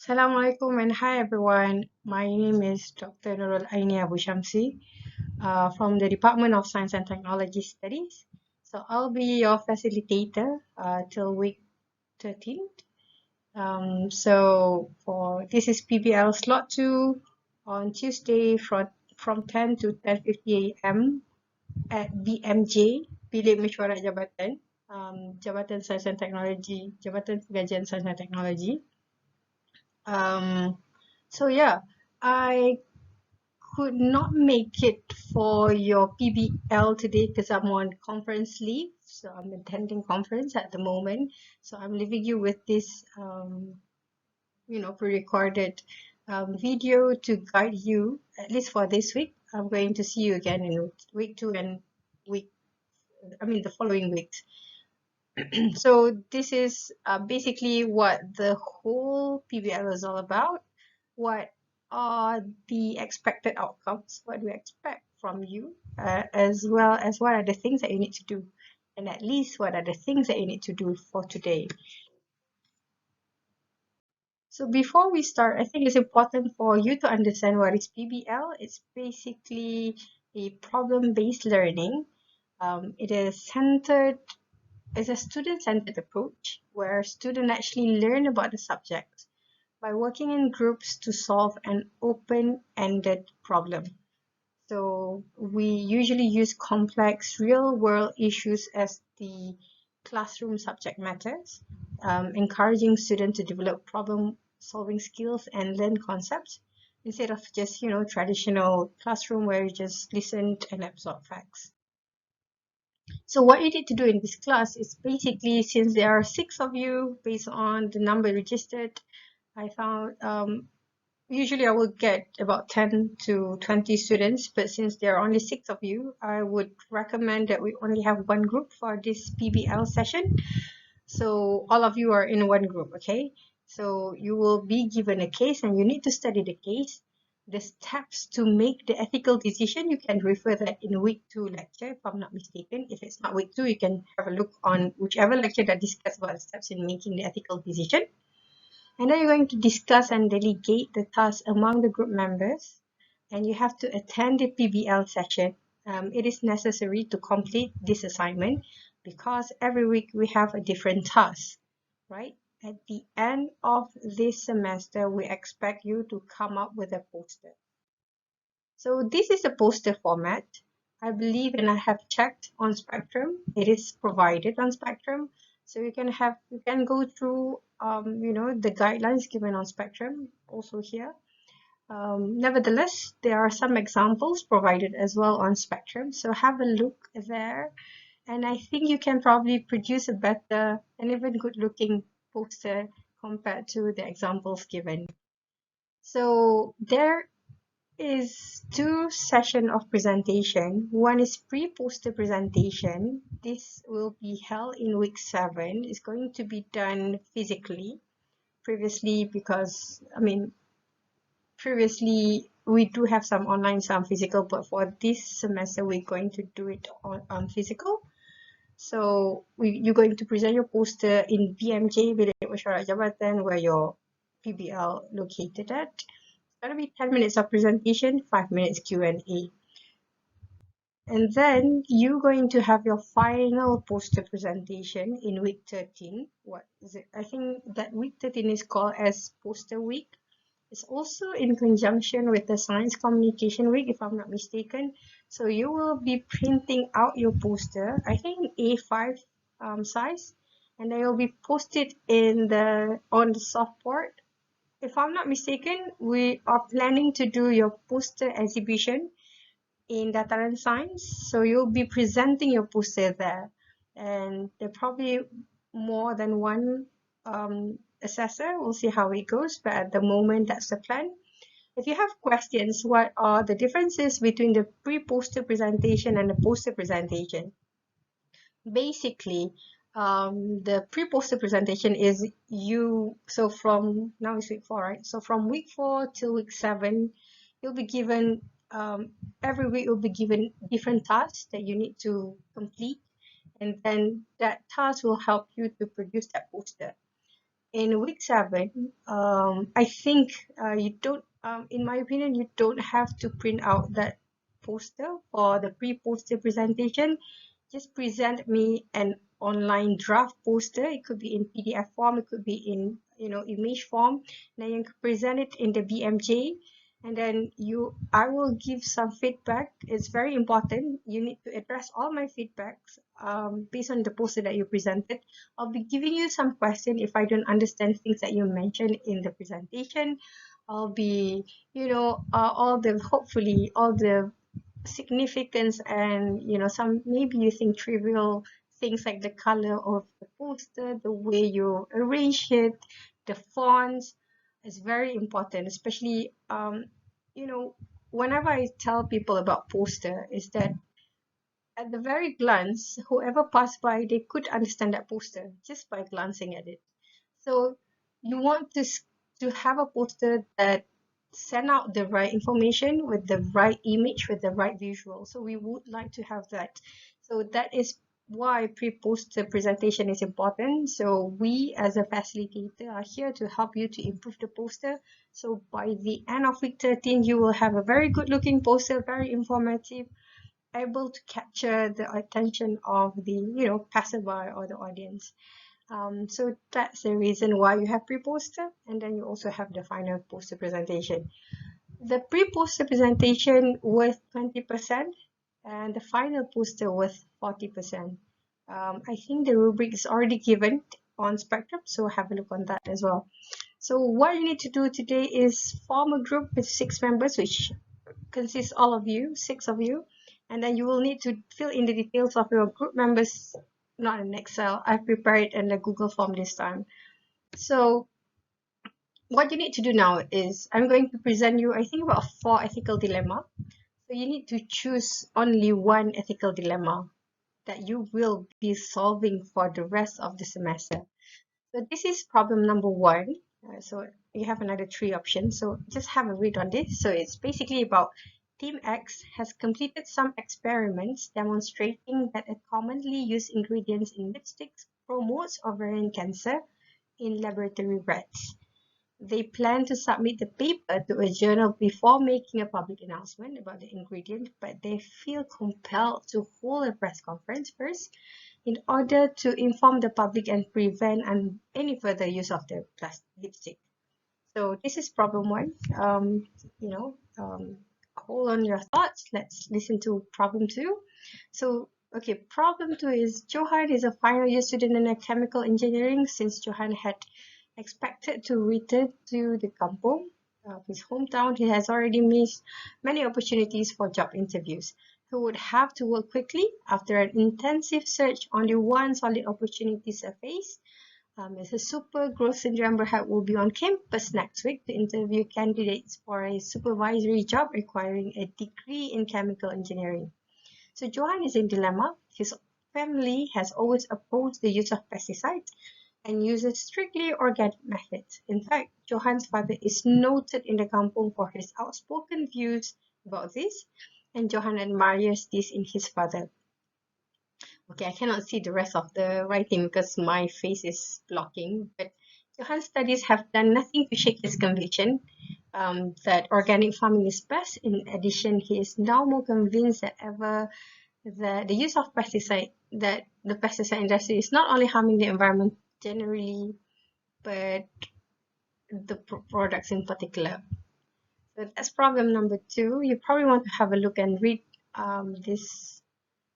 Assalamualaikum and hi everyone. My name is Dr. Nurul Aini Abu Shamsi from the Department of Science and Technology Studies. So I'll be your facilitator till week 13. So this is PBL slot 2 on Tuesday from 10 to 10:50 a.m. at BMJ, Bilik Mesyuarat Jabatan, Jabatan Sains and Technology, Jabatan Pengajian Sains and Technology. Um, so yeah, I could not make it for your PBL today because I'm on conference leave. So I'm attending conference at the moment. So I'm leaving you with this, pre-recorded video to guide you, at least for this week. I'm going to see you again in week 2 and the following weeks. So this is basically what the whole PBL is all about. What are the expected outcomes? What do we expect from you, as well as what are the things that you need to do, and at least what are the things that you need to do for today. So before we start, I think it's important for you to understand what is PBL. It's basically a problem-based learning. It is centered It's a student-centered approach where students actually learn about the subject by working in groups to solve an open-ended problem. So we usually use complex real-world issues as the classroom subject matters, encouraging students to develop problem-solving skills and learn concepts instead of just, traditional classroom where you just listen and absorb facts. So what you need to do in this class is basically, since there are 6 of you, based on the number registered, I found usually I will get about 10 to 20 students, but since there are only 6 of you, I would recommend that we only have one group for this PBL session. So all of you are in one group, okay? So you will be given a case and you need to study the case. The steps to make the ethical decision, you can refer that in week 2 lecture, if I'm not mistaken. If it's not week 2, you can have a look on whichever lecture that discusses about the steps in making the ethical decision. And then you're going to discuss and delegate the task among the group members. And you have to attend the PBL session. It is necessary to complete this assignment because every week we have a different task, right? At the end of this semester, we expect you to come up with a poster. So this is a poster format. I believe, and I have checked on Spectrum, it is provided on Spectrum. So you can go through, the guidelines given on Spectrum also here. Nevertheless, there are some examples provided as well on Spectrum. So have a look there. And I think you can probably produce a better and even good looking poster compared to the examples given. So there is 2 session of presentation. One is pre-poster presentation. This will be held in week 7. It's going to be done physically. Previously we do have some online, some physical, but for this semester we're going to do it on physical. So you're going to present your poster in BMJ, Bilik Mesyuarat Jabatan, where your PBL located at. It's going to be 10 minutes of presentation, 5 minutes Q&A. And then you're going to have your final poster presentation in week 13. What is it? I think that week 13 is called as poster week. It's also in conjunction with the Science Communication Week, if I'm not mistaken. So you will be printing out your poster, I think in A5 size, and then it will be posted on the softboard. If I'm not mistaken, we are planning to do your poster exhibition in Dataran Science. So you'll be presenting your poster there, and there probably more than one assessor. We'll see how it goes, but at the moment, that's the plan. If you have questions, what are the differences between the pre-poster presentation and the poster presentation? Basically, the pre-poster presentation is so from now it's week 4, right? So from week 4 till week 7, you'll be given, every week you'll be given different tasks that you need to complete. And then that task will help you to produce that poster. in week 7, I think you don't, in my opinion, you don't have to print out that poster for the pre-poster presentation. Just present me an online draft poster. It could be in PDF form, it could be in, image form. Then you can present it in the BMJ, and then I will give some feedback. It's very important. You need to address all my feedbacks based on the poster that you presented. I'll be giving you some question if I don't understand things that you mentioned in the presentation. I'll be, hopefully all the significance and, some maybe you think trivial things like the color of the poster, the way you arrange it, the fonts is very important, especially, you know, whenever I tell people about poster is that at the very glance, whoever passed by, they could understand that poster just by glancing at it. So you want to have a poster that send out the right information with the right image, with the right visual. So we would like to have that. So that is why pre-poster presentation is important. So we as a facilitator are here to help you to improve the poster. So by the end of week 13, you will have a very good looking poster, very informative, able to capture the attention of the, passerby or the audience. So that's the reason why you have pre-poster, and then you also have the final poster presentation. The pre-poster presentation worth 20% and the final poster worth 40%. I think the rubric is already given on Spectrum, so have a look on that as well. So what you need to do today is form a group with 6 members, which consists all of you, 6 of you, and then you will need to fill in the details of your group members, not in Excel. I've prepared it in the Google form this time. So what you need to do now is I'm going to present you, I think, about 4 ethical dilemma. So you need to choose only one ethical dilemma that you will be solving for the rest of the semester. So this is problem number 1. So you have another 3 options. So just have a read on this. So it's basically about Team X has completed some experiments demonstrating that a commonly used ingredient in lipsticks promotes ovarian cancer in laboratory rats. They plan to submit the paper to a journal before making a public announcement about the ingredient, but they feel compelled to hold a press conference first in order to inform the public and prevent any further use of the plastic lipstick. So this is problem 1. Hold on your thoughts. Let's listen to problem 2. So, okay, problem 2 is Johan is a final year student in chemical engineering. Since Johan had expected to return to the kampung, his hometown, he has already missed many opportunities for job interviews. He would have to work quickly. After an intensive search, only one solid opportunity surfaced. Mrs. Super Growth Syndrome Berhad will be on campus next week to interview candidates for a supervisory job requiring a degree in chemical engineering. So Johan is in dilemma. His family has always opposed the use of pesticides and uses strictly organic methods. In fact, Johan's father is noted in the kampung for his outspoken views about this, and Johan admires this in his father. Okay, I cannot see the rest of the writing because my face is blocking, but Johan's studies have done nothing to shake his conviction that organic farming is best. In addition, he is now more convinced than ever that the use of pesticide, that the pesticide industry is not only harming the environment generally, but the products in particular. So that's problem number 2. You probably want to have a look and read this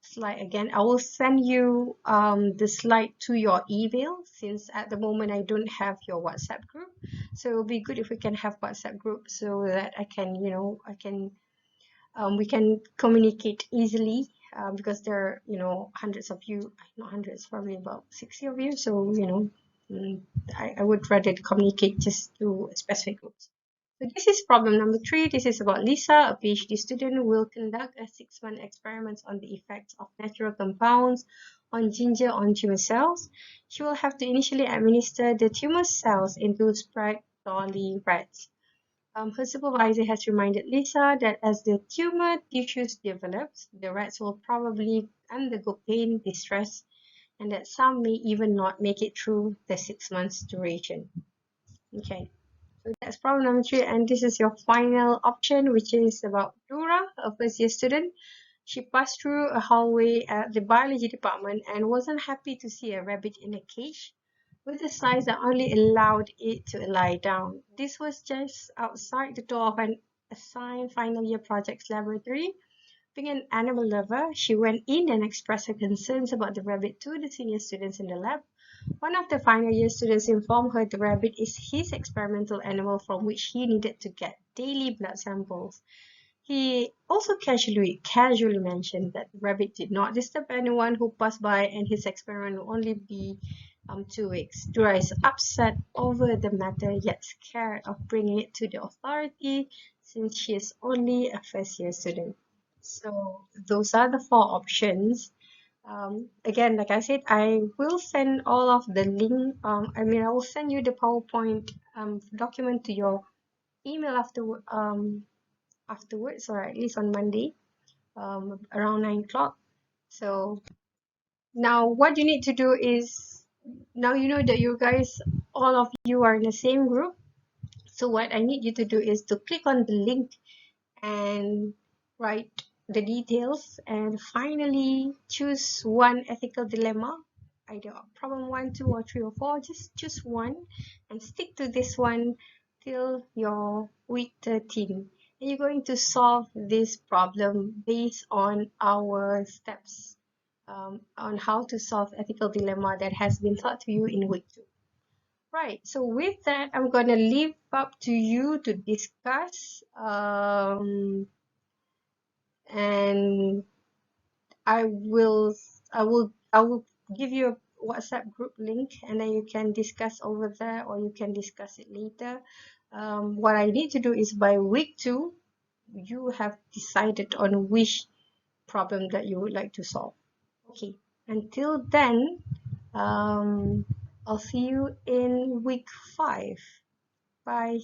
slide again. I will send you the slide to your email since at the moment I don't have your WhatsApp group. So it will be good if we can have WhatsApp group so that I can, we can communicate easily because there are, hundreds of you, not hundreds, probably about 60 of you. So, I would rather communicate just to specific groups. So this is problem number 3. This is about Lisa, a PhD student who will conduct a 6-month experiment on the effects of natural compounds on ginger on tumor cells. She will have to initially administer the tumor cells into Sprague Dawley rats. Her supervisor has reminded Lisa that as the tumor tissues develops, the rats will probably undergo pain, distress, and that some may even not make it through the 6 months duration. Okay, so that's problem number 3, and this is your final option, which is about Dura, a first year student. She passed through a hallway at the biology department and wasn't happy to see a rabbit in a cage with a size that only allowed it to lie down. This was just outside the door of an assigned final year projects laboratory. Being an animal lover, she went in and expressed her concerns about the rabbit to the senior students in the lab. One of the final year students informed her the rabbit is his experimental animal from which he needed to get daily blood samples. He also casually mentioned that the rabbit did not disturb anyone who passed by and his experiment will only be 2 weeks. Dura is upset over the matter yet scared of bringing it to the authority since she is only a first year student. So those are the 4 options. Again, like I said, I will send all of the link. I will send you the PowerPoint document to your email afterwards, or at least on Monday, around 9 o'clock. So now what you need to do is, now you know that you guys, all of you are in the same group. So what I need you to do is to click on the link and write the details and finally choose one ethical dilemma, either problem 1, 2, or 3, or 4. Just choose one and stick to this one till your week 13. And you're going to solve this problem based on our steps on how to solve ethical dilemma that has been taught to you in week 2. Right, so with that, I'm going to leave up to you to discuss. And I will give you a WhatsApp group link, and then you can discuss over there, or you can discuss it later. What I need to do is by week 2, you have decided on which problem that you would like to solve. Okay, until then, I'll see you in week 5. Bye.